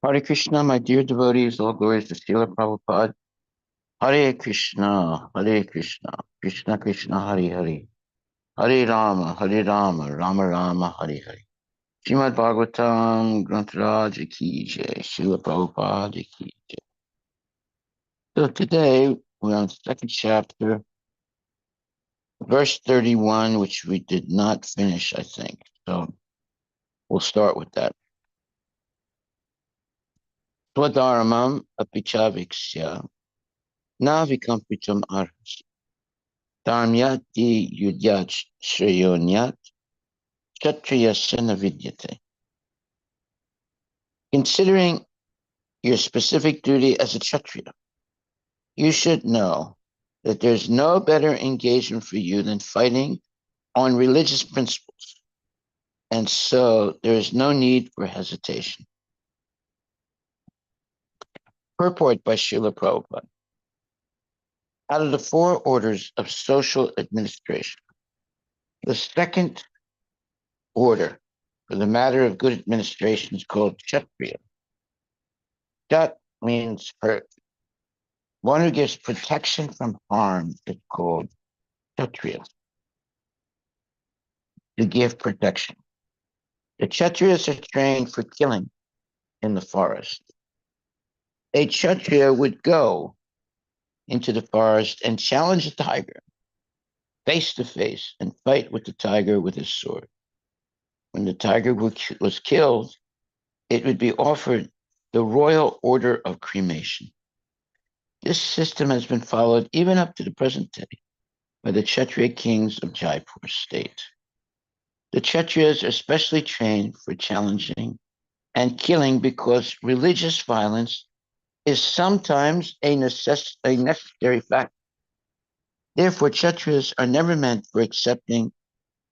Hare Krishna, my dear devotees, all glories to Srila Prabhupada. Hare Krishna, Krishna Krishna, Hare Hare, Hare Rama, Rama Rama, Hare Hare. Srimad Bhagavatam, Grantaraj ki jai, Srila Prabhupada ki jai. So today we're on the second chapter, verse 31, which we did not finish, I think. So we'll start with that. Swadharamam apichaviksya na vikampitam arhasi. Dharmyati yudyat shreyonyat kshatriya vidyate. Considering your specific duty as a kshatriya, you should know that there's no better engagement for you than fighting on religious principles, and so there is no need for hesitation. Purport by Srila Prabhupada. Out of the four orders of social administration, the second order for the matter of good administration is called kshatriya. That means hurt. One who gives protection from harm is called kshatriya. To give protection. The kshatriyas are trained for killing in the forest. A kshatriya would go into the forest and challenge a tiger face to face and fight with the tiger with his sword. When the tiger was killed, it would be offered the royal order of cremation. This system has been followed even up to the present day by the Kshatriya kings of Jaipur state. The Kshatriyas are specially trained for challenging and killing because religious violence is sometimes a necessary fact. Therefore, Kshatriyas are never meant for accepting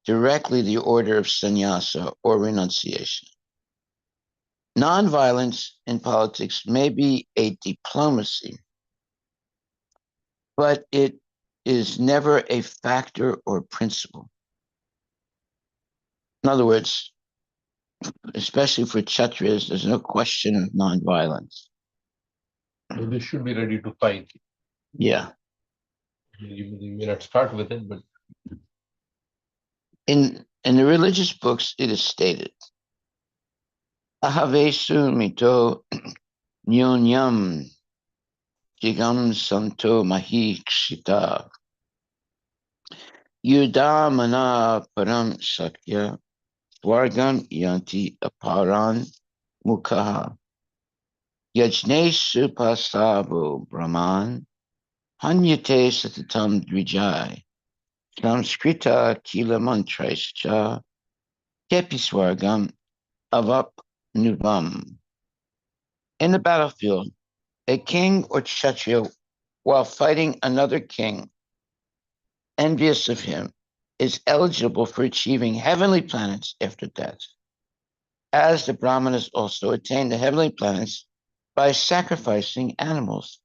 directly the order of sannyasa or renunciation. Nonviolence in politics may be a diplomacy, but it is never a factor or principle. In other words, especially for Kshatriyas, there's no question of nonviolence. So they should be ready to fight. Yeah. You may not start with it, but In the religious books, it is stated, Ahavesu mito nyonyam jigam santo mahi kshita yudamana param sakya swargam yanti aparan mukha yajne supasavo brahman hanyate satatam dvijay samskrita kila mantraischa kepiswargam avap nubam. In the battlefield, a king or kshatriya, while fighting another king, envious of him, is eligible for achieving heavenly planets after death, as the Brahmanas also attain the heavenly planets by sacrificing animals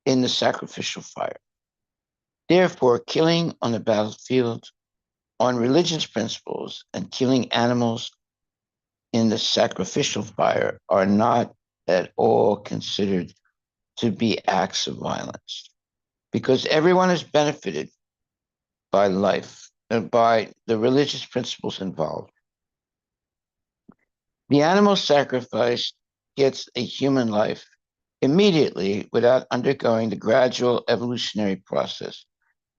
in the sacrificial fire. Therefore, killing on the battlefield on religious principles and killing animals in the sacrificial fire are not at all considered to be acts of violence, because everyone is benefited by life and by the religious principles involved. The animal sacrifice gets a human life immediately without undergoing the gradual evolutionary process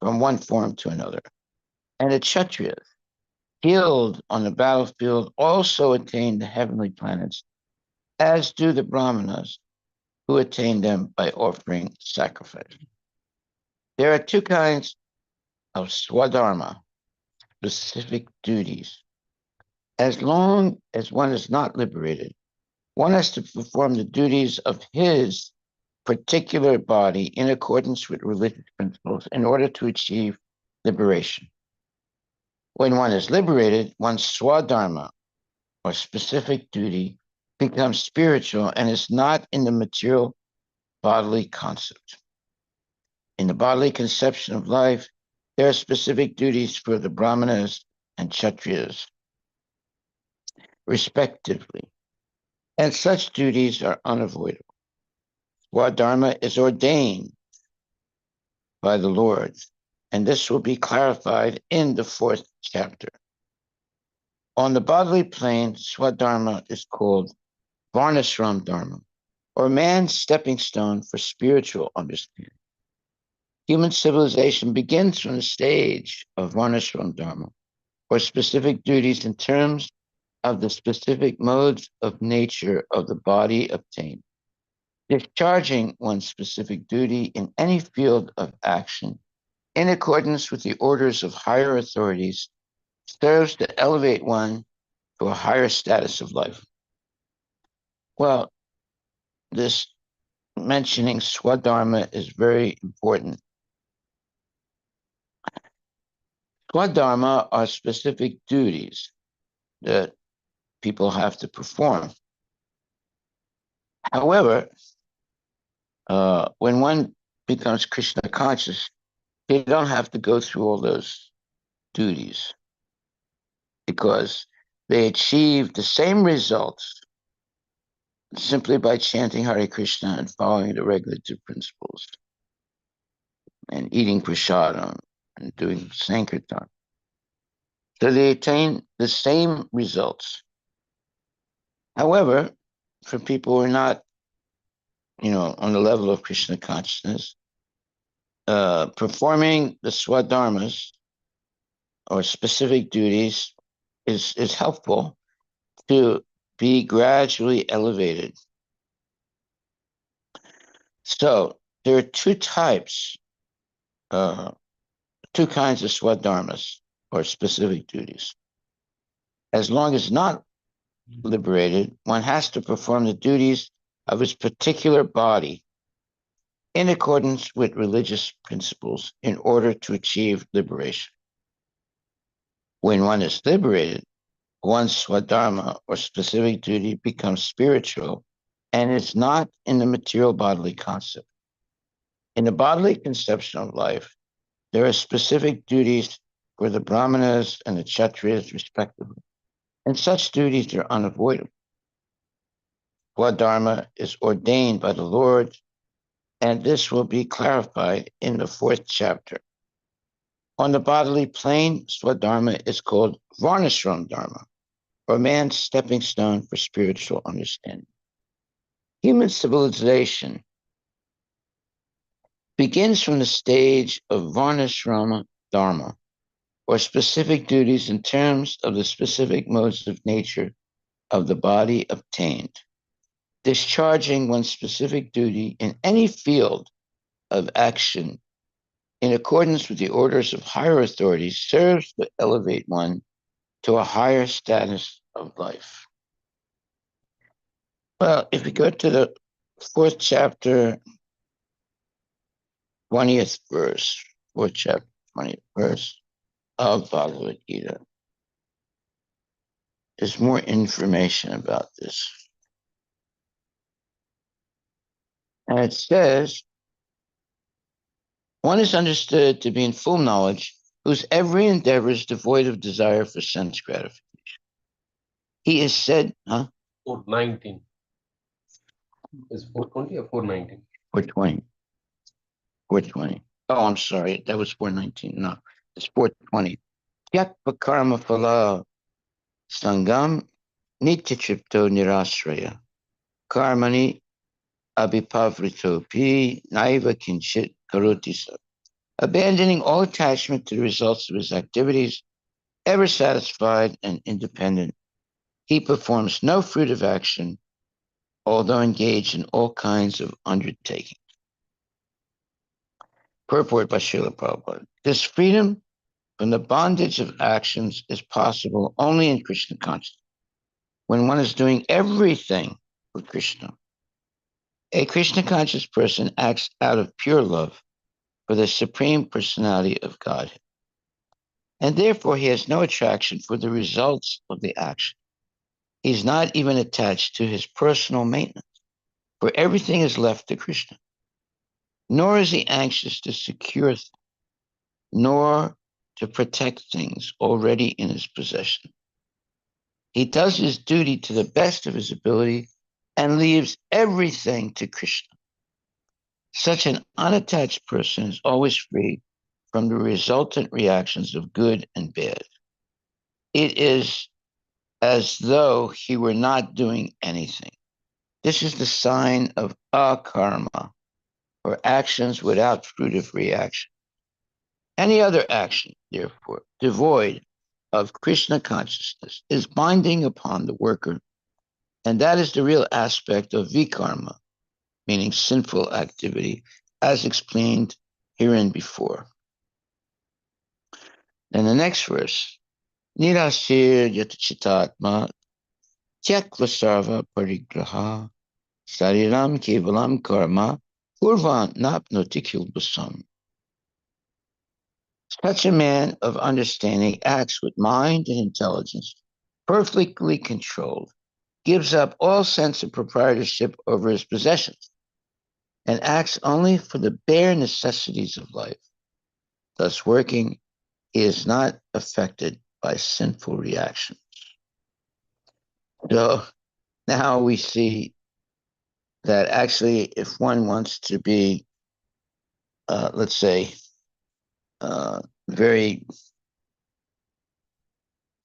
from one form to another. And the Kshatriyas, killed on the battlefield, also attain the heavenly planets, as do the Brahmanas, who attain them by offering sacrifice. There are two kinds of swadharma, specific duties. As long as one is not liberated, one has to perform the duties of his particular body in accordance with religious principles in order to achieve liberation. When one is liberated, one's swadharma, or specific duty, becomes spiritual and is not in the material bodily concept. In the bodily conception of life, there are specific duties for the Brahmanas and Kshatriyas, respectively. and such duties are unavoidable. Swadharma is ordained by the Lord, and this will be clarified in the fourth chapter. On the bodily plane, Swadharma is called Varnashram Dharma, or man's stepping stone for spiritual understanding. Human civilization begins from the stage of Varnashram Dharma, or specific duties in terms of the specific modes of nature of the body obtained. Discharging one's specific duty in any field of action in accordance with the orders of higher authorities serves to elevate one to a higher status of life. Well, this mentioning Swadharma is very important. Swadharma are specific duties that people have to perform. However, when one becomes Krishna conscious, they don't have to go through all those duties because they achieve the same results simply by chanting Hare Krishna and following the regulative principles and eating prasadam and doing sankirtan. So they attain the same results. However, for people who are not, on the level of Krishna consciousness, performing the swadharmas or specific duties is helpful to be gradually elevated. So there are two kinds of swadharmas or specific duties. As long as not liberated, one has to perform the duties of his particular body in accordance with religious principles in order to achieve liberation. When one is liberated, one's swadharma or specific duty becomes spiritual and is not in the material bodily concept. In the bodily conception of life, there are specific duties for the brahmanas and the kshatriyas respectively, and such duties are unavoidable. Swadharma is ordained by the Lord, and this will be clarified in the fourth chapter. On the bodily plane, Swadharma is called Varnashram Dharma, or man's stepping stone for spiritual understanding. Human civilization begins from the stage of Varnashrama Dharma, or specific duties in terms of the specific modes of nature of the body obtained. Discharging one's specific duty in any field of action in accordance with the orders of higher authorities serves to elevate one to a higher status of life. Well, if we go to the fourth chapter, 20th verse, fourth chapter, 20th verse of Bhagavad Gita, there's more information about this. And it says, one is understood to be in full knowledge, whose every endeavor is devoid of desire for sense gratification. He is said, 419. Is 420 or 419? 420. 420. Oh, I'm sorry. That was 419. No, it's 420. Tyakva karma phala sangam nityatripto nirasraya. Karmani abhipavritopi naiva kinchit karoti sa. Abandoning all attachment to the results of his activities, ever satisfied and independent, he performs no fruitive action, although engaged in all kinds of undertakings. Purport by Srila Prabhupada. This freedom from the bondage of actions is possible only in Krishna consciousness, when one is doing everything for Krishna. A Krishna conscious person acts out of pure love for the Supreme Personality of Godhead, and therefore he has no attraction for the results of the action. He's not even attached to his personal maintenance, for everything is left to Krishna. Nor is he anxious to secure things, nor to protect things already in his possession. He does his duty to the best of his ability and leaves everything to Krishna. Such an unattached person is always free from the resultant reactions of good and bad. It is as though he were not doing anything. This is the sign of akarma, or actions without fruit of reaction. Any other action, therefore, devoid of Krishna consciousness, is binding upon the worker, and that is the real aspect of vikarma, meaning sinful activity, as explained herein before. Then the next verse, Nirasir yatachitatma tyakva sarva parigraha sariram kevalam karma purvan napnoti kilbasam. Such a man of understanding acts with mind and intelligence, perfectly controlled, gives up all sense of proprietorship over his possessions, and acts only for the bare necessities of life. Thus working, he is not affected by sinful reaction. So now we see that actually, if one wants to be, let's say, very,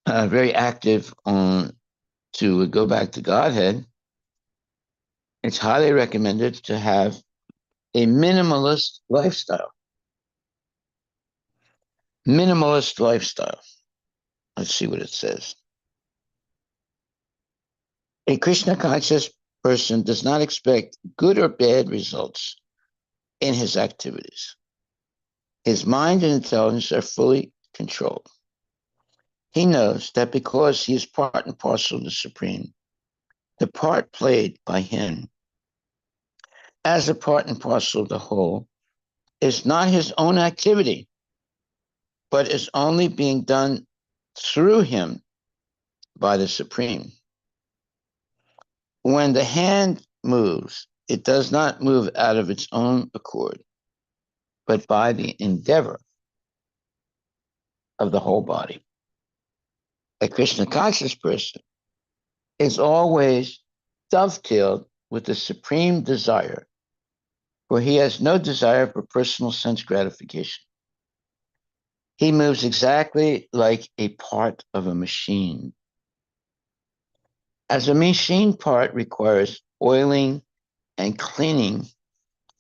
very active on to go back to Godhead, it's highly recommended to have a minimalist lifestyle. Minimalist lifestyle. Let's see what it says. A Krishna conscious person does not expect good or bad results in his activities. His mind and intelligence are fully controlled. He knows that because he is part and parcel of the Supreme, the part played by him as a part and parcel of the whole is not his own activity, but is only being done through him by the Supreme. When the hand moves, it does not move out of its own accord, but by the endeavor of the whole body. A Krishna conscious person is always dovetailed with the supreme desire, for he has no desire for personal sense gratification. He moves exactly like a part of a machine. As a machine part requires oiling and cleaning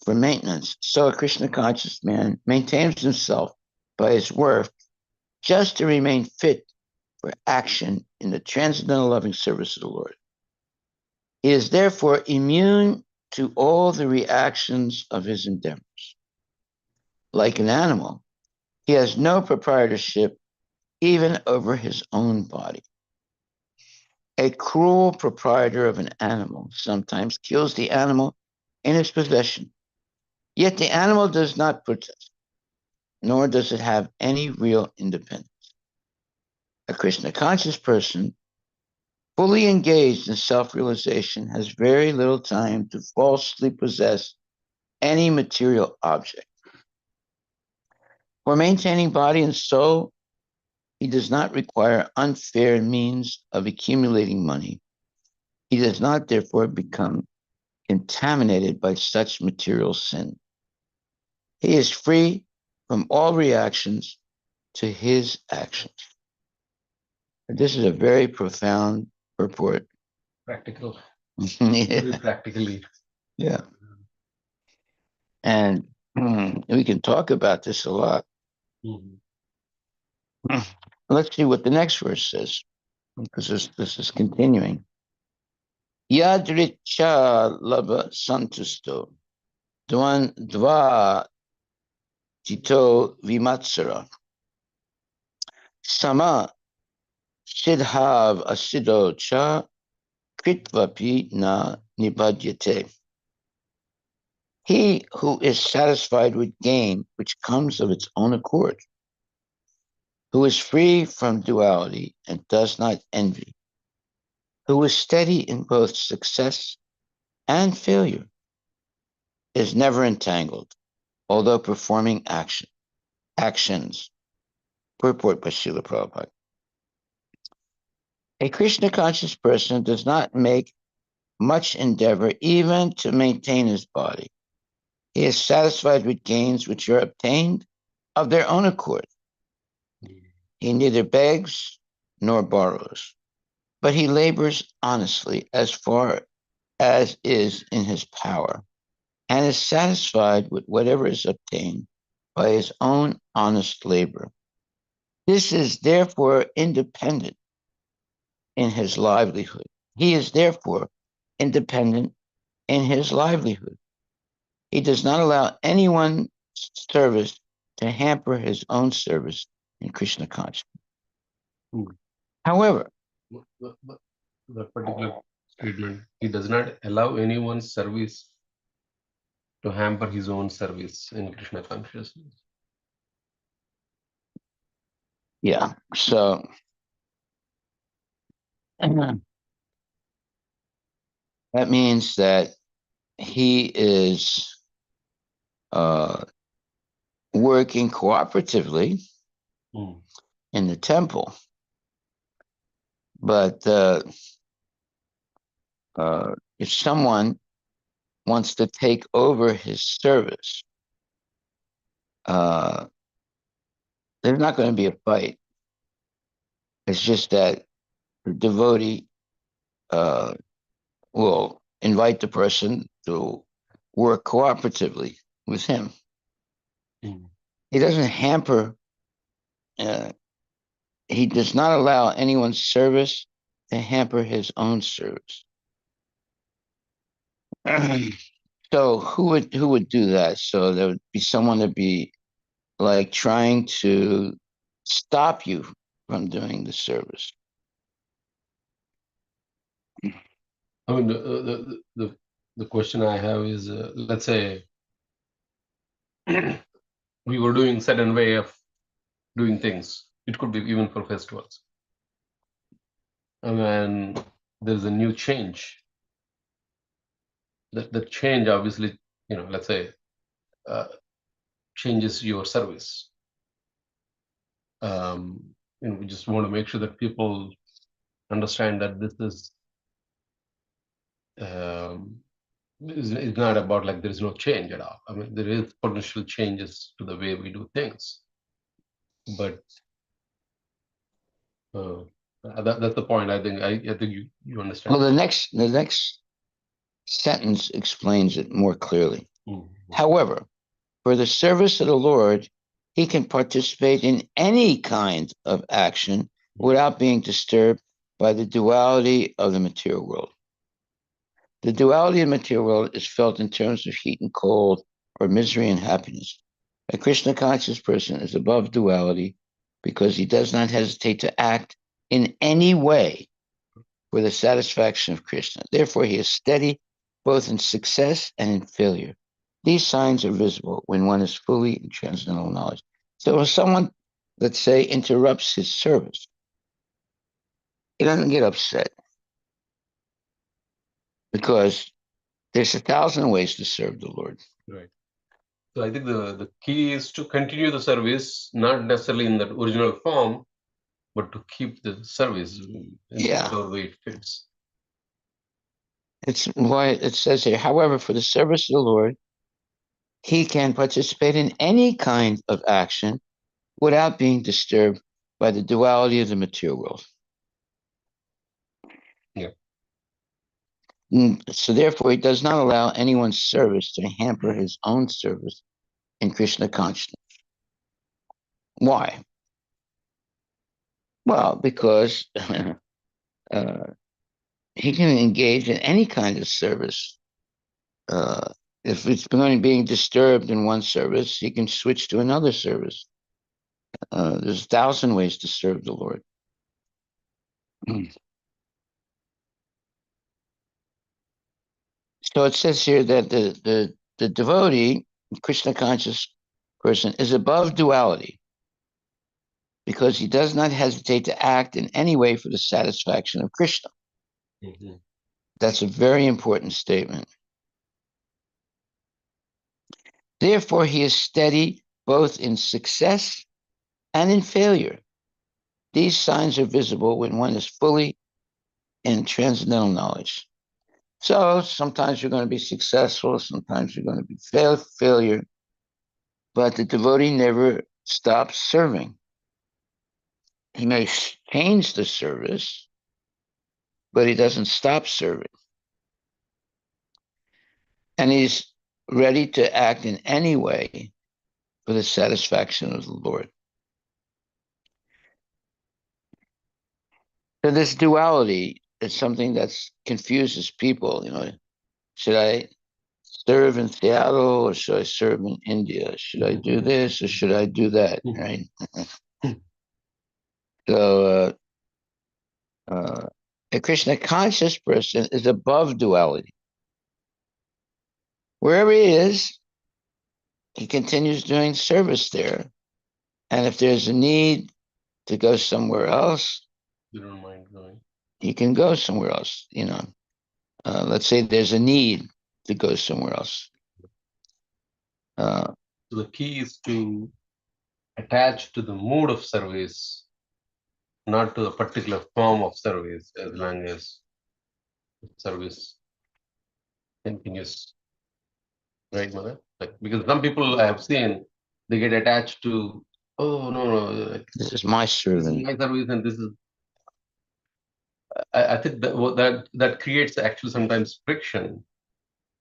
for maintenance, so a Krishna conscious man maintains himself by his work just to remain fit for action in the transcendental loving service of the Lord. He is therefore immune to all the reactions of his endeavors. Like an animal, he has no proprietorship even over his own body. A cruel proprietor of an animal sometimes kills the animal in his possession, yet the animal does not protest, nor does it have any real independence. A Krishna conscious person, fully engaged in self-realization, has very little time to falsely possess any material object. For maintaining body and soul, he does not require unfair means of accumulating money. He does not therefore become contaminated by such material sin. He is free from all reactions to his actions. This is a very profound purport. Practical. Yeah. Very practically. Yeah. And we can talk about this a lot. Mhm. Let's see what the next verse says, because this is continuing. Yadricha lava santusto dva tito vimatsara sama sidhav asido cha kritvapi na nibadyate. He who is satisfied with gain which comes of its own accord, who is free from duality and does not envy, who is steady in both success and failure, is never entangled, although performing actions. Purport by Srila Prabhupada. A Krishna conscious person does not make much endeavor even to maintain his body. He is satisfied with gains which are obtained of their own accord. He neither begs nor borrows, but he labors honestly as far as is in his power, and is satisfied with whatever is obtained by his own honest labor. This is therefore independent in his livelihood. He is therefore independent in his livelihood. He does not allow anyone's service to hamper his own service in Krishna consciousness. However, That particular statement, he does not allow anyone's service to hamper his own service in Krishna consciousness. yeah, so that means that he is working cooperatively in the temple, but if someone wants to take over his service, there's not going to be a fight. It's just that the devotee will invite the person to work cooperatively with him. He doesn't hamper, he does not allow anyone's service to hamper his own service. So who would do that? So there would be someone to be like trying to stop you from doing the service. I mean, the question I have is, let's say we were doing certain way of doing things. It could be even for festivals. And then there's a new change. That change obviously, let's say, changes your service. We just want to make sure that people understand that this is it's not about like there is no change at all. I mean, there is potential changes to the way we do things, but that's the point. I think you understand. Well, the next sentence explains it more clearly. However, for the service of the Lord, he can participate in any kind of action without being disturbed by the duality of the material world. The duality of the material world is felt in terms of heat and cold, or misery and happiness. A Krishna conscious person is above duality because he does not hesitate to act in any way for the satisfaction of Krishna. Therefore, he is steady both in success and in failure. These signs are visible when one is fully in transcendental knowledge. So if someone, let's say, interrupts his service, he doesn't get upset because there's 1,000 ways to serve the Lord. Right. So I think the key is to continue the service, not necessarily in that original form, but to keep the service in whatever way it fits. It's why it says here, however, for the service of the Lord, he can participate in any kind of action without being disturbed by the duality of the material world. Yeah. So therefore, he does not allow anyone's service to hamper his own service in Krishna consciousness. Why? Well, because he can engage in any kind of service. If it's being disturbed in one service, he can switch to another service. There's 1,000 ways to serve the Lord. So it says here that the devotee, Krishna conscious person, is above duality because he does not hesitate to act in any way for the satisfaction of Krishna. That's a very important statement. Therefore, he is steady both in success and in failure. These signs are visible when one is fully in transcendental knowledge. So sometimes you're going to be successful, sometimes you're going to be failure, but the devotee never stops serving. He may change the service, but he doesn't stop serving. And he's ready to act in any way for the satisfaction of the Lord. So this duality is something that confuses people. Should I serve in Seattle or should I serve in India? Should I do this or should I do that? Right. So a Krishna conscious person is above duality. Wherever he is, he continues doing service there. And if there's a need to go somewhere else, you don't mind going. You can go somewhere else. Let's say there's a need to go somewhere else. So the key is to attach to the mode of service, not to a particular form of service, as long as service continues. Right, Mother? Like, because some people I have seen, they get attached to, oh, no, this is my service. This is my service, and this is. I think that creates actually sometimes friction,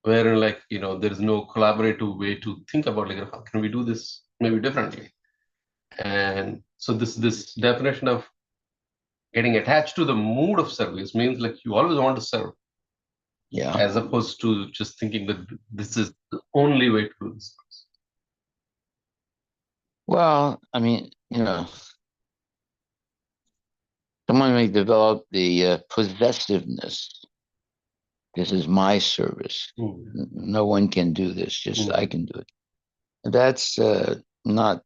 where there is no collaborative way to think about how can we do this maybe differently. And so this definition of getting attached to the mood of service means you always want to serve, as opposed to just thinking that this is the only way to do this. Well, I mean, someone may develop the possessiveness. This is my service. No one can do this, just I can do it. That's not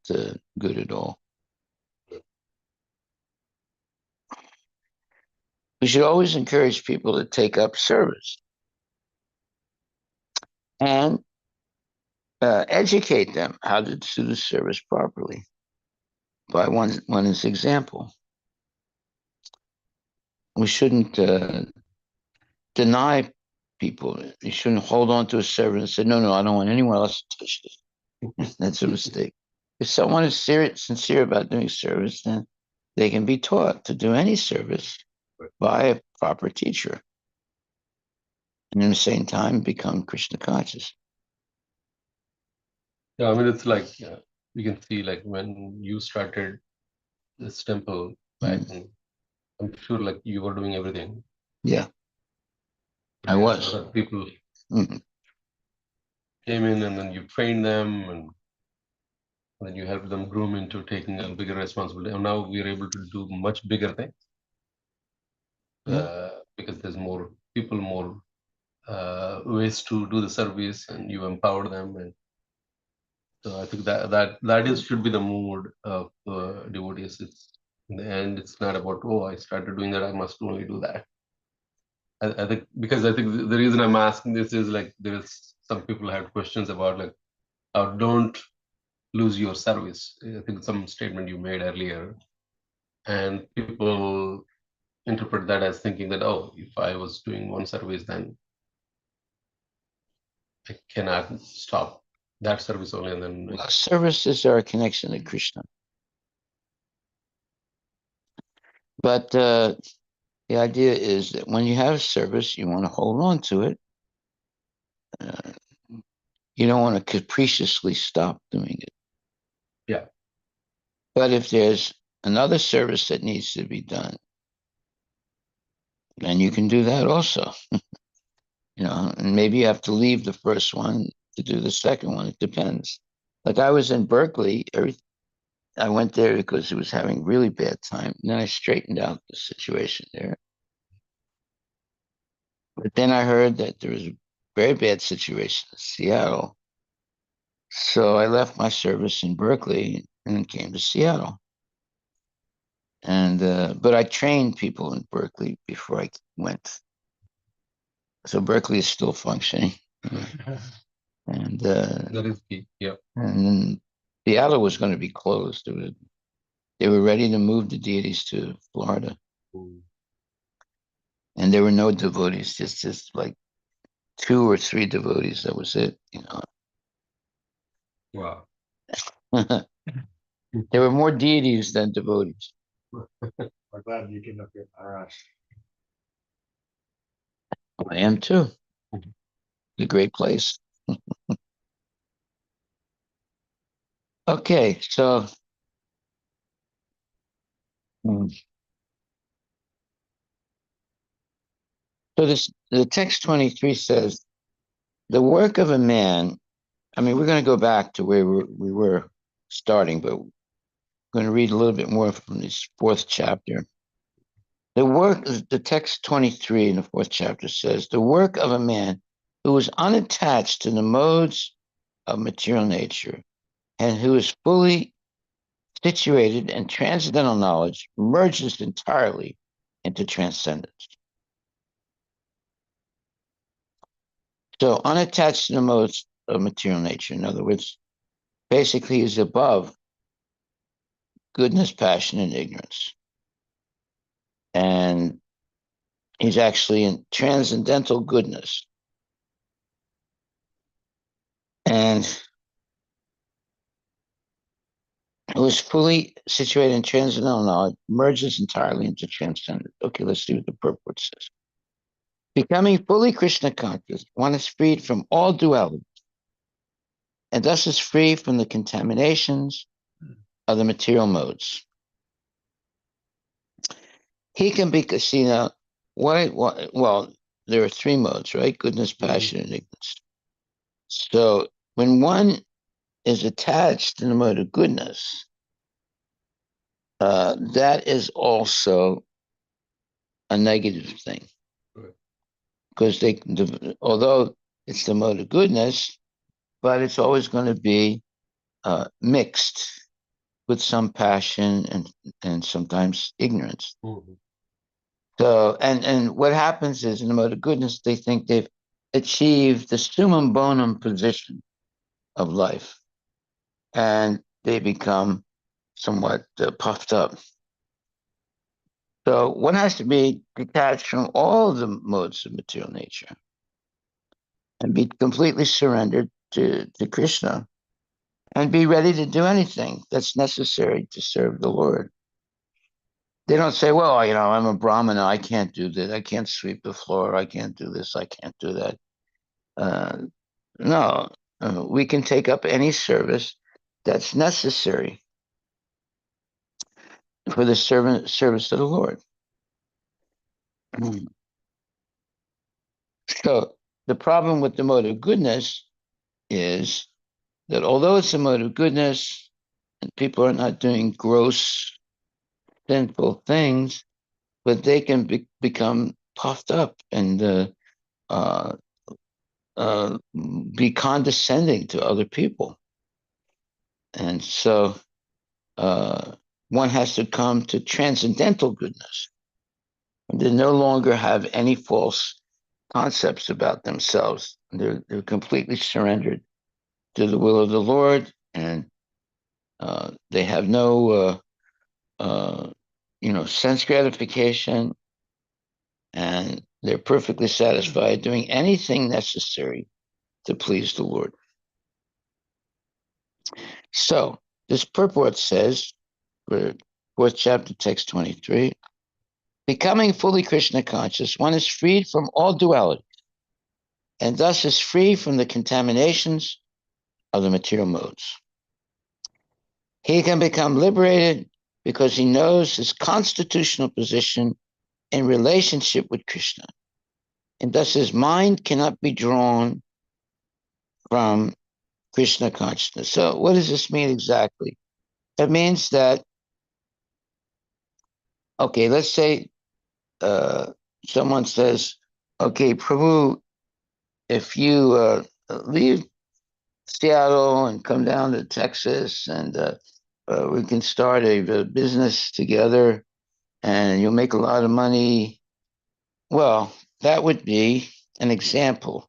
good at all. We should always encourage people to take up service and educate them how to do the service properly by one's example. We shouldn't deny people. You shouldn't hold on to a service and say, no, I don't want anyone else to touch this. That's a mistake. If someone is sincere about doing service, then they can be taught to do any service by a proper teacher. And at the same time, become Krishna conscious. Yeah, I mean, it's you can see when you started this temple back, I'm sure you were doing everything. Yeah, I was. Other people came in and then you trained them and then you helped them groom into taking a bigger responsibility. And now we're able to do much bigger things because there's more people, more ways to do the service, and you empower them. And so I think that should be the mood of devotees. It's in the end, it's not about, oh, I started doing that, I must only do that. I think the reason I'm asking this is there is some people had questions about don't lose your service. I think some statement you made earlier, and people interpret that as thinking that, oh, if I was doing one service, then I cannot stop that service only, and then services are a connection to Krishna. But the idea is that when you have service, you want to hold on to it. You don't want to capriciously stop doing it. Yeah. But if there's another service that needs to be done, then you can do that also. And maybe you have to leave the first one to do the second one. It depends. Like I was in Berkeley, I went there because it was having really bad time. And then I straightened out the situation there. But then I heard that there was a very bad situation in Seattle. So I left my service in Berkeley and came to Seattle. And but I trained people in Berkeley before I went. So Berkeley is still functioning. And that is key. Yeah. And then Seattle was going to be closed. They were ready to move the deities to Florida. And there were no devotees, just like 2 or 3 devotees. That was it. Wow. There were more deities than devotees. I'm glad you came up here, Maharaj. I am too. A great place. Okay, so hmm, the text 23 says the work of a man. I mean, we're going to go back to where we were starting, but we're going to read a little bit more from this 4th chapter. The text 23 in the 4th chapter says, the work of a man who is unattached to the modes of material nature and who is fully situated in transcendental knowledge merges entirely into transcendence. So unattached to the modes of material nature, in other words, basically is above goodness, passion, and ignorance. And he's actually in transcendental goodness. And who is fully situated in transcendental knowledge merges entirely into transcendence. Okay, let's see what the purport says. Becoming fully Krishna conscious, one is freed from all duality and thus is free from the contaminations of the material modes. He can be, see now, well, there are 3 modes, right? Goodness, passion, and ignorance. So when one is attached to the mode of goodness, that is also a negative thing. Because although it's the mode of goodness, but it's always going to be mixed with some passion and sometimes ignorance. Mm-hmm. So, and what happens is in the mode of goodness, they think they've achieved the summum bonum position of life, and they become somewhat puffed up. So one has to be detached from all of the modes of material nature and be completely surrendered to Krishna and be ready to do anything that's necessary to serve the Lord. They don't say, well, I'm a Brahmana, I can't do this, I can't sweep the floor, I can't do this, I can't do that. No, we can take up any service that's necessary for the service of the Lord. So the problem with the mode of goodness is that although it's a mode of goodness and people are not doing gross sinful things, but they can become puffed up and uh, be condescending to other people. And so one has to come to transcendental goodness. They no longer have any false concepts about themselves. They're completely surrendered to the will of the Lord, and they have no sense gratification, and they're perfectly satisfied doing anything necessary to please the Lord. So this purport says, for 4th chapter, text 23, becoming fully Krishna conscious, one is freed from all duality and thus is free from the contaminations of the material modes. He can become liberated because he knows his constitutional position in relationship with Krishna, and thus his mind cannot be drawn from Krishna consciousness. So what does this mean exactly? It means that, okay, let's say someone says, okay, Prabhu, if you leave Seattle and come down to Texas and we can start a business together and you'll make a lot of money. Well, that would be an example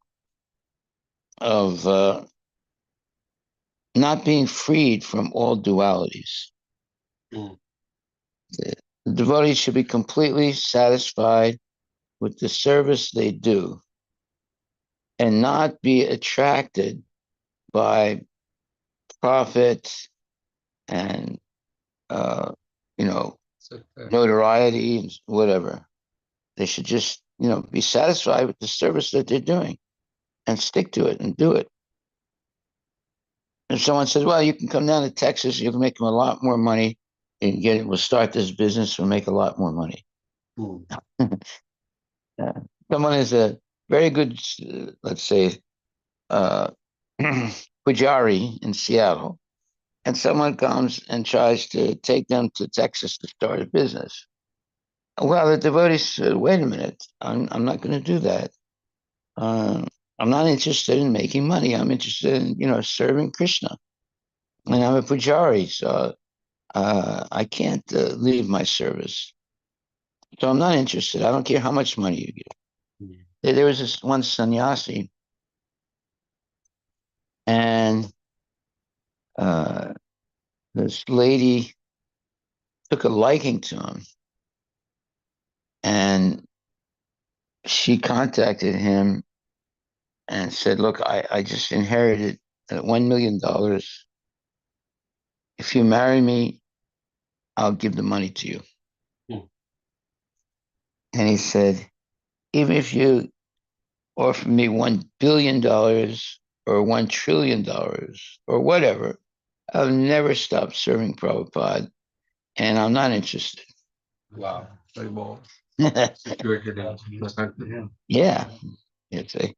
of not being freed from all dualities. Mm. The devotees should be completely satisfied with the service they do and not be attracted by profit and you know, So, notoriety and whatever. They should just, be satisfied with the service that they're doing and stick to it and do it. If someone says, "Well, you can come down to Texas, you can make them a lot more money, and we'll start this business, we'll make a lot more money." Uh, Someone is a very good, let's say, uh, Pujari in Seattle, and someone comes and tries to take them to Texas to start a business. Well, the devotees said, "Wait a minute, I'm not going to do that. Uh, I'm not interested in making money. I'm interested in, serving Krishna. And I'm a Pujari, so I can't leave my service. So I'm not interested. I don't care how much money you give." There was this one sannyasi, and uh, this lady took a liking to him, and she contacted him and said, "Look, I just inherited $1 million. If you marry me, I'll give the money to you." Hmm. And he said, "Even if you offer me $1 billion or $1 trillion or whatever, I'll never stop serving Prabhupada, and I'm not interested." Wow, very bold. Yeah, Situated in the country. it's a,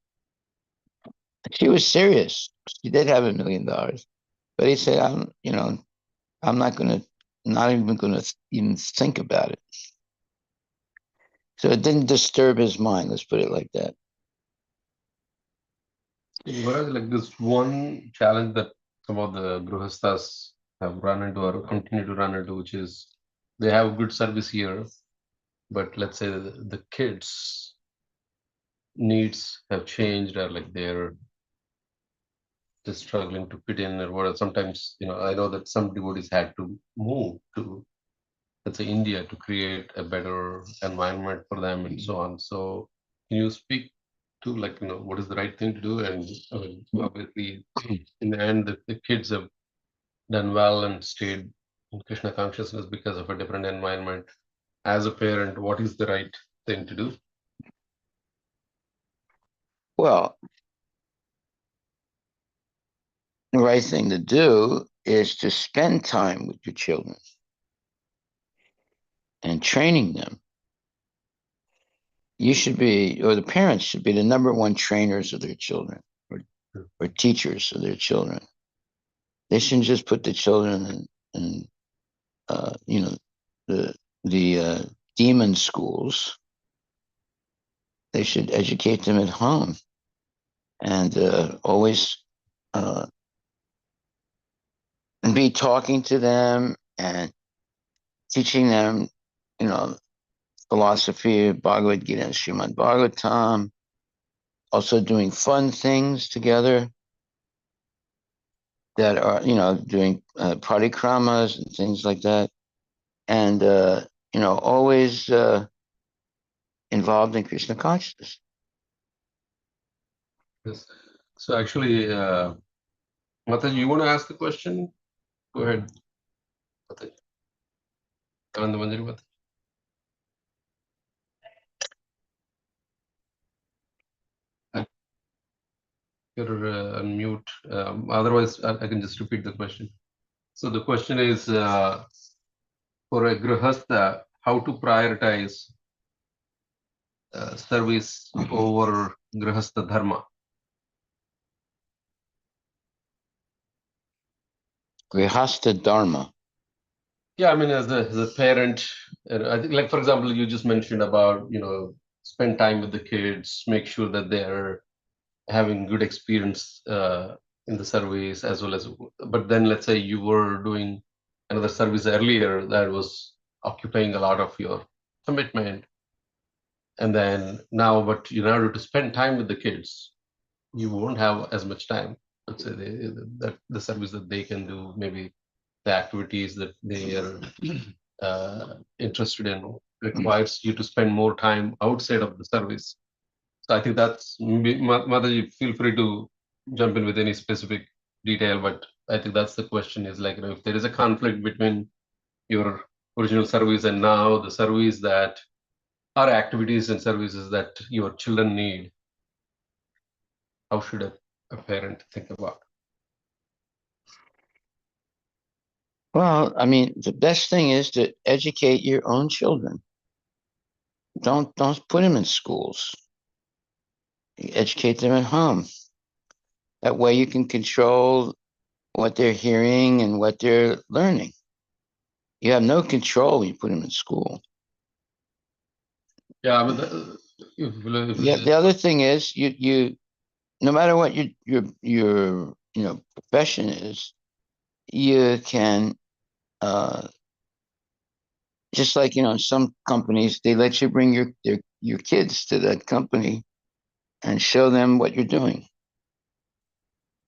she was serious. She did have $1 million, but he said, I'm not going to, not even going to even think about it. So it didn't disturb his mind. Let's put it like that. Whereas like this one challenge that some of the grihasthas have run into or continue to run into, which is they have good service here, but let's say the kids' needs have changed or like they're just struggling to fit in or whatever. Sometimes, I know that some devotees had to move to, let's say, India to create a better environment for them and so on. So can you speak to like, what is the right thing to do? And obviously, in the end, the kids have done well and stayed in Krishna consciousness because of a different environment. As a parent, what is the right thing to do? Well, the right thing to do is to spend time with your children and training them. You should be, or the parents should be, the number one trainers of their children, or teachers of their children. They shouldn't just put the children in the demon schools. They should educate them at home and always uh, be talking to them and teaching them, you know, philosophy, Bhagavad Gita, and Srimad Bhagavatam. Also doing fun things together that are, doing parikramas and things like that, and always involved in Krishna consciousness. Yes. So actually, Mataji, you want to ask the question? Go ahead. Mataji. Anandamanjari Mataji. You're on mute. Otherwise, I can just repeat the question. So the question is for a grihastha, how to prioritize service over grihastha dharma? Grihastha Dharma. Yeah, I mean, as a parent, I think, like for example, you just mentioned about spend time with the kids, make sure that they're having good experience in the service as well as. But then, let's say you were doing another service earlier that was occupying a lot of your commitment, and then now, but in order to spend time with the kids, you won't have as much time. Let's say that the service that they can do, maybe the activities that they are interested in requires you to spend more time outside of the service. So I think that's Mataji, feel free to jump in with any specific detail, but I think that's the question is like, if there is a conflict between your original service and now the service that are activities and services that your children need, how should a parent think about? Well, I mean, the best thing is to educate your own children. Don't put them in schools. Educate them at home. That way you can control what they're hearing and what they're learning. You have no control when you put them in school. Yeah, I mean, The other thing is you no matter what your profession is, you can just like some companies, they let you bring your kids to that company and show them what you're doing.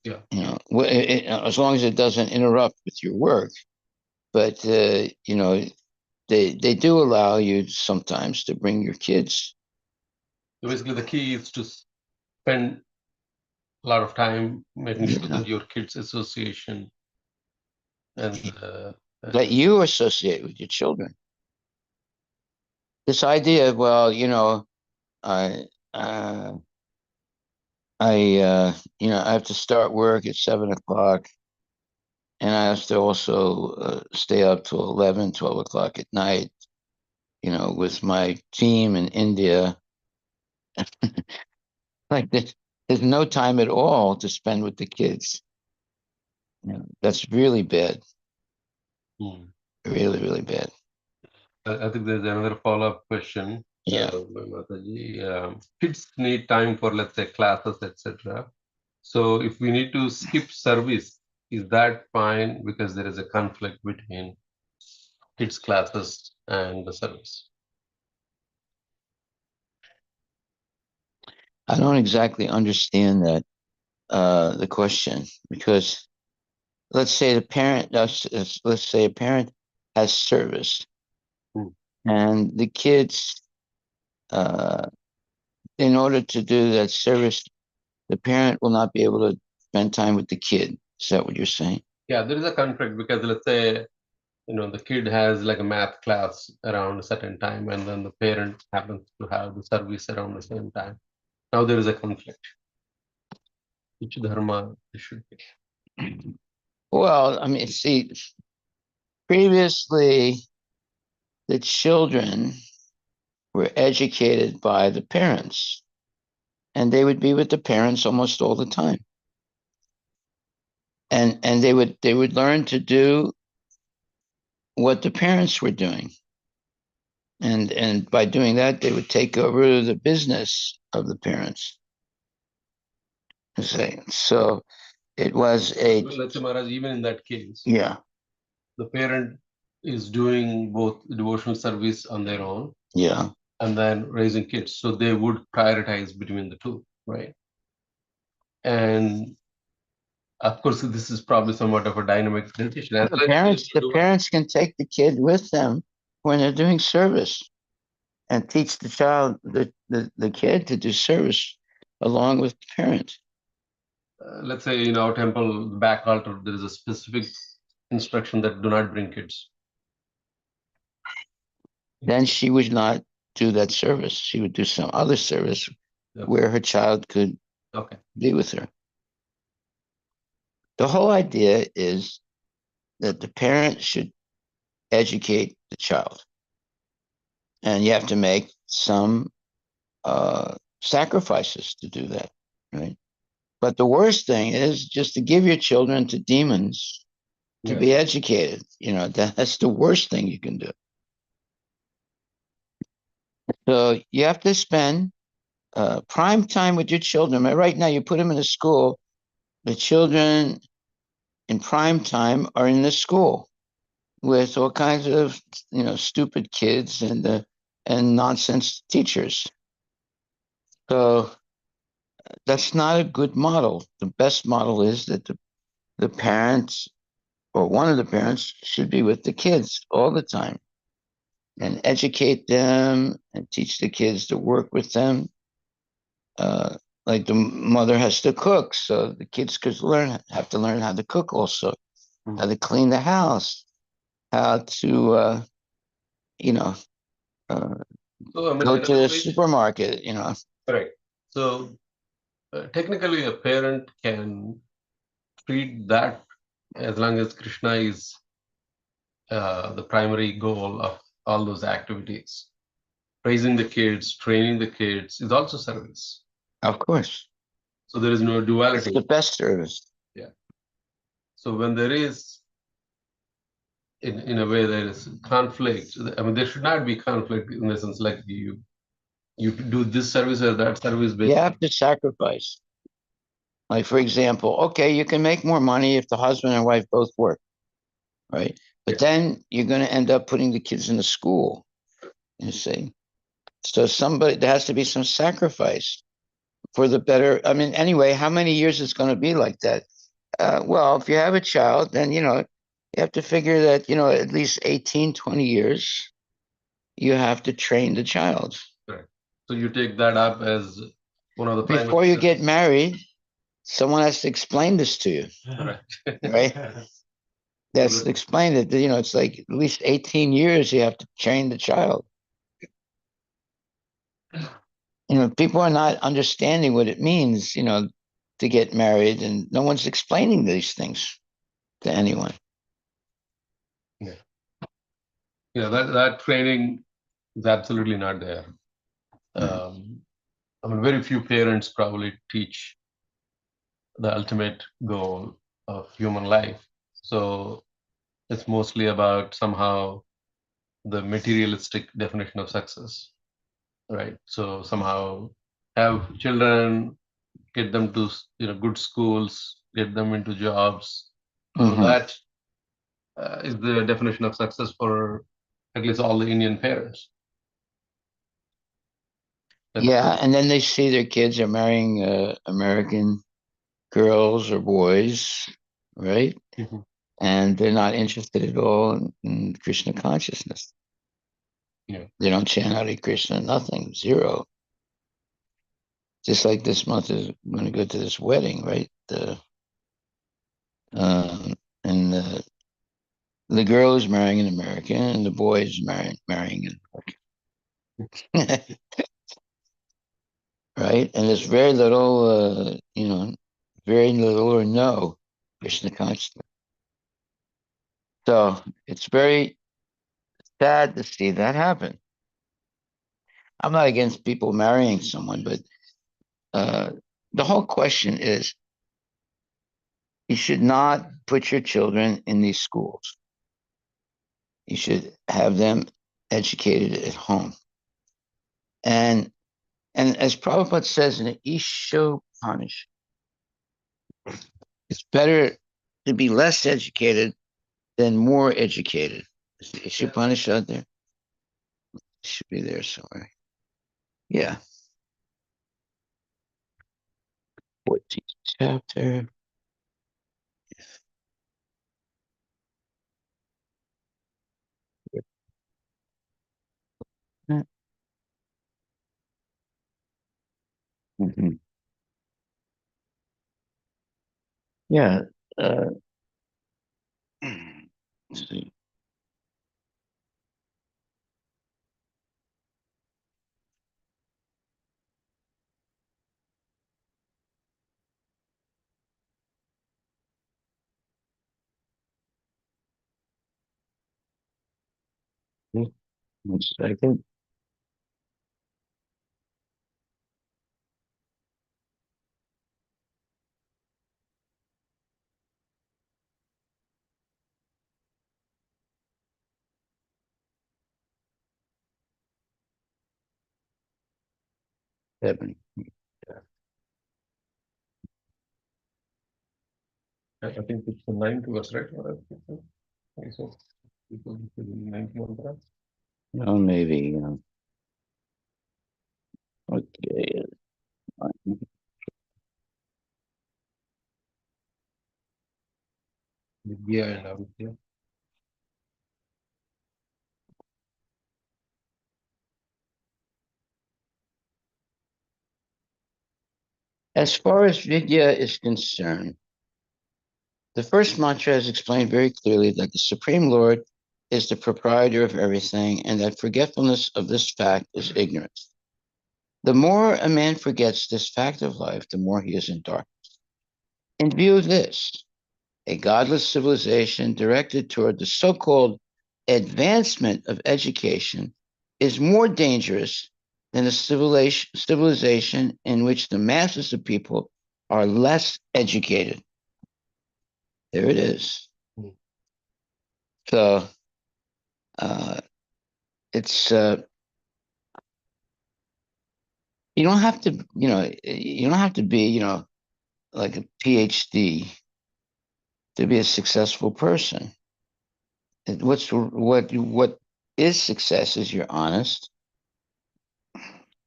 Yeah. As long as it doesn't interrupt with your work. But they do allow you sometimes to bring your kids. So basically, the key is to spend a lot of time making sure that your kids' association and that you associate with your children. This idea of, well, I I have to start work at 7 o'clock, and I have to also stay up till 11, 12 o'clock at night, with my team in India. Like there's no time at all to spend with the kids. That's really bad. Really, really bad. I think there's another follow-up question. Yeah. By Mataji. Kids need time for, let's say, classes, etc. So if we need to skip service, is that fine because there is a conflict between kids' classes and the service? I don't exactly understand that the question, because let's say a parent has service, and the kids, in order to do that service, the parent will not be able to spend time with the kid. Is that what you're saying? Yeah, there is a conflict because let's say the kid has like a math class around a certain time, and then the parent happens to have the service around the same time. Now there is a conflict. Which dharma it should be? Well, I mean, see, previously the children were educated by the parents, and they would be with the parents almost all the time. And they would learn to do what the parents were doing. And by doing that, they would take over the business of the parents. So it was let's say, Maharaj, even in that case, yeah, the parent is doing both devotional service on their own, yeah, and then raising kids. So they would prioritize between the two, right? And of course, this is probably somewhat of a dynamic decision. The parents can take the kid with them when they're doing service, and teach the child, the kid, to do service along with the parent. Let's say in our temple, back altar, there is a specific instruction that do not bring kids. Then she would not do that service. She would do some other service where her child could be with her. The whole idea is that the parent should educate the child, and you have to make some sacrifices to do that, right? But the worst thing is just to give your children to demons to be educated. That's the worst thing you can do. So you have to spend prime time with your children. Right now, you put them in a school. The children in prime time are in the school with all kinds of stupid kids and nonsense teachers. So that's not a good model. The best model is that the parents, or one of the parents, should be with the kids all the time and educate them and teach the kids to work with them. Like the mother has to cook, so the kids could have to learn how to cook also, how to clean the house, how to, you know, uh, So I mean, go in to a the way, supermarket, you know. correct. So technically, a parent can treat that as long as Krishna is the primary goal of all those activities. Raising the kids, training the kids is also service. Of course, So there is no it's duality. the best service. Yeah. So when there is, in a way, there is conflict. I mean, there should not be conflict in the sense like you do this service or that service You based. have to sacrifice. Like, for example, okay, you can make more money if the husband and wife both work, right? But then you're going to end up putting the kids in the school, you see. So there has to be some sacrifice for the better. I mean, anyway, how many years it's going to be like that? Well, if you have a child, then, you have to figure that, at least 18, 20 years, you have to train the child. Correct. So you take that up as one of the Before you get married, someone has to explain this to you, Correct. right? That's explain it. It's like at least 18 years you have to train the child. People are not understanding what it means, to get married, and no one's explaining these things to anyone. Yeah. That training is absolutely not there. I mean, very few parents probably teach the ultimate goal of human life. So it's mostly about somehow the materialistic definition of success, right? So somehow have children, get them to good schools, get them into jobs. So that is the definition of success for at least all the Indian parents. Yeah, and then they see their kids are marrying American girls or boys, right? Mhm. And they're not interested at all in Krishna consciousness. Yeah. They don't chant Hare Krishna, nothing, zero. Just like this month is going to go to this wedding, right? And the girl is marrying an American, and the boy is marrying an American. Right? And there's very little, very little or no Krishna consciousness. So it's very sad to see that happen. I'm not against people marrying someone, but the whole question is you should not put your children in these schools. You should have them educated at home. And as Prabhupada says in the Ishopanishad, it's better to be less educated than more educated. Is the Ishopanishad there? It should be there somewhere. Yeah. 14th chapter. Mhm. Yeah. Let's see. One second. Seven. I think it's the ninth verse, right? I think so. Ninth mantra. Oh, maybe. Okay. Vidya and Avidya. As far as Vidya is concerned, the first mantra has explained very clearly that the Supreme Lord is the proprietor of everything and that forgetfulness of this fact is ignorance. The more a man forgets this fact of life, the more he is in darkness. In view of this, a godless civilization directed toward the so-called advancement of education is more dangerous than a civilization in which the masses of people are less educated. There it is. Mm. So it's you don't have to, you don't have to be, like a PhD to be a successful person. What is success is you're honest,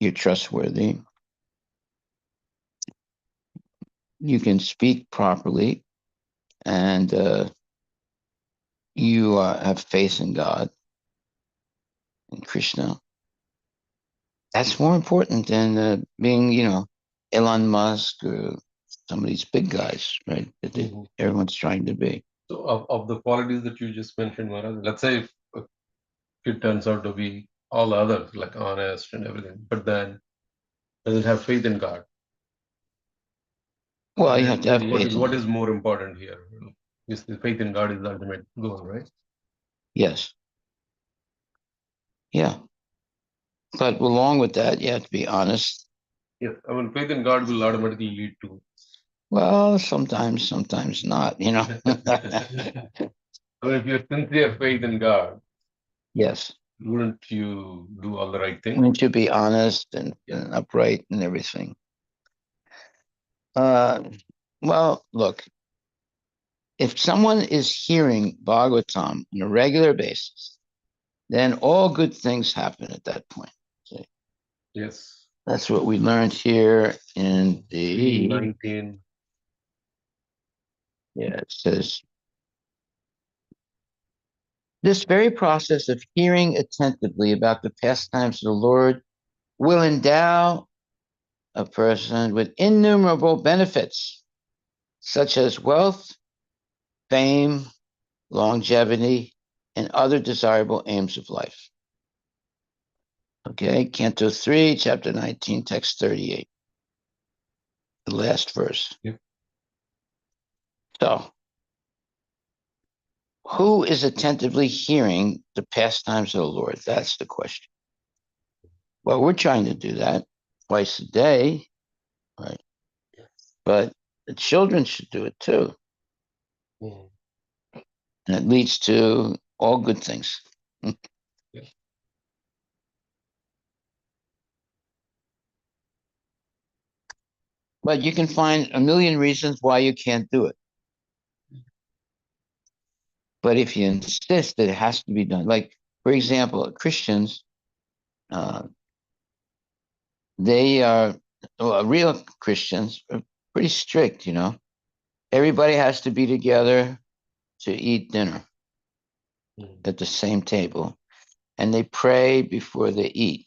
you're trustworthy, you can speak properly, and you have faith in God and Krishna. That's more important than being, Elon Musk or some of these big guys, right? Mhm. Everyone's trying to be. So, of the qualities that you just mentioned, Maharaj, let's say if it turns out to be all the others, like honest and everything, but then doesn't have faith in God. Well, you have to have Then faith in what him. is more important here? Is the faith in God is the ultimate goal, right? Yes. Yeah. But along with that, you have to be honest. Yes. I mean, faith in God will automatically lead to. Well, sometimes not, I mean, if you have sincere faith in God, Yes. wouldn't you do all the right things? Wouldn't you be honest Yeah. and upright and everything? Uh, well, look, if someone is hearing Bhagavatam on a regular basis, then all good things happen at that point. See? Yes. That's what we learned here in the 19. yeah, it says this very process of hearing attentively about the pastimes of the Lord will endow a person with innumerable benefits, such as wealth, fame, longevity, and other desirable aims of life. Okay, Canto 3, Chapter 19, Text 38, the last verse. Yep. So, who is attentively hearing the pastimes of the Lord? That's the question. Well, we're trying to do that twice a day, right? But the children should do it too. Mhm. And it leads to all good things. Yeah. But you can find a million reasons why you can't do it. But if you insist that it has to be done, like, for example, Christians, uh, they are, well, real Christians are pretty strict, Everybody has to be together to eat dinner Mhm. at the same table, and they pray before they eat.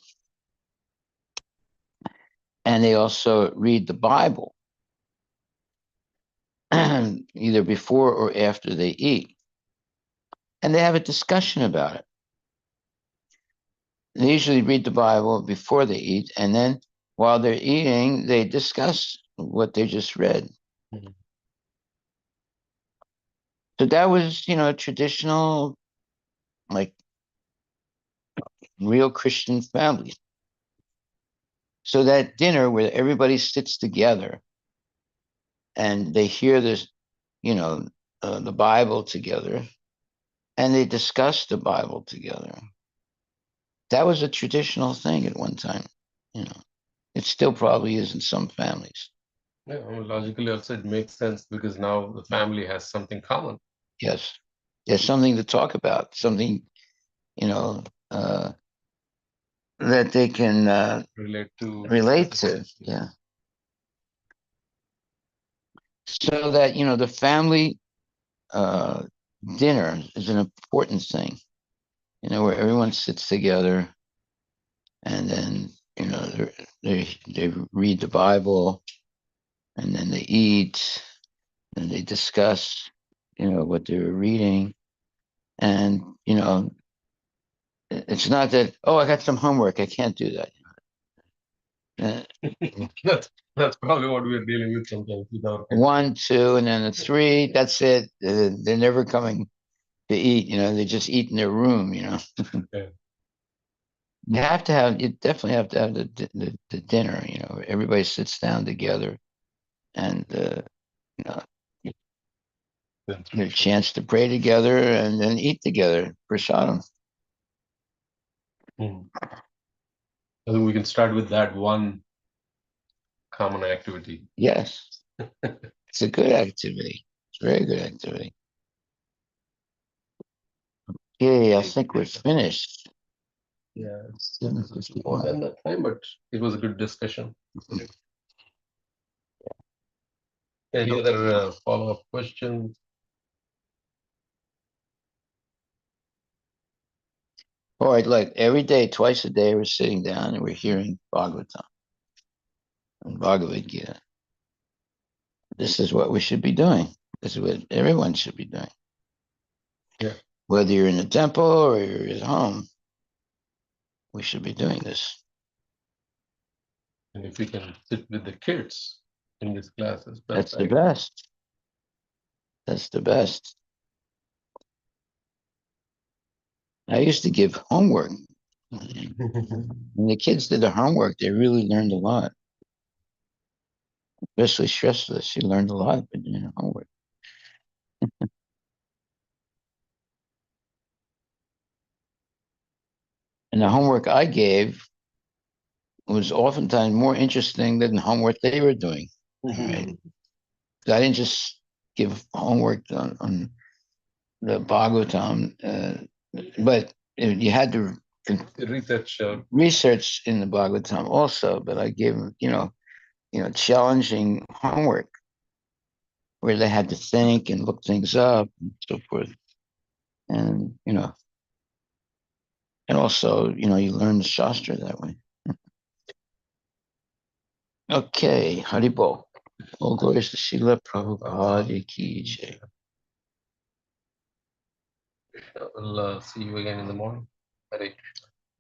And they also read the Bible either before or after they eat. And they have a discussion about it. They usually read the Bible before they eat, and then while they're eating, they discuss what they just read. Mhm. So that was, traditional, like real Christian families. So that dinner where everybody sits together and they hear this, the Bible together, and they discuss the Bible together. That was a traditional thing at one time. It still probably is in some families. Yeah, I mean, logically also it makes sense because now the family has something common. Yes, there's something to talk about, something you know uh, that they can Relate to. relate to. Yeah, so that the family uh, dinner is an important thing. Where everyone sits together and then they read the Bible and then they eat, and they discuss, what they were reading. And, it's not that, oh, I got some homework, I can't do that. Uh, That's probably what we're dealing with sometimes with our kids. 1, 2, and then a 3, that's it. They're never coming to eat, they just eat in their room, Yeah. You definitely have to have the dinner, everybody sits down together, and, you know, get a chance to pray together and then eat together. Prasadam. Hmm. I think we can start with that one common activity. Yes. It's a good activity. It's a very good activity. Okay, I think we're finished. Yeah. It's More 7:51. than that time, but it was a good discussion. Any other follow-up questions? All right, like every day, twice a day, we're sitting down and we're hearing Bhagavatam and Bhagavad Gita. This is what we should be doing. This is what everyone should be doing. Yeah. Whether you're in the temple or you're at home, we should be doing this. And if we can sit with the kids in these classes, That's the idea. best. That's the best. I used to give homework. When the kids did the homework, they really learned a lot. Especially Shrestha, she learned a lot by doing her homework. And the homework I gave was oftentimes more interesting than the homework they were doing. Right? I didn't just give homework on the Bhagavatam, but you had to Research. research in the Bhagavatam also. But I gave them, challenging homework where they had to think and look things up and so forth. And, and also, you learn the Shastra that way. Okay, Haribol. All glories to Srila Prabhupada Ki Jai. We'll see you again in the morning. Hare Krishna.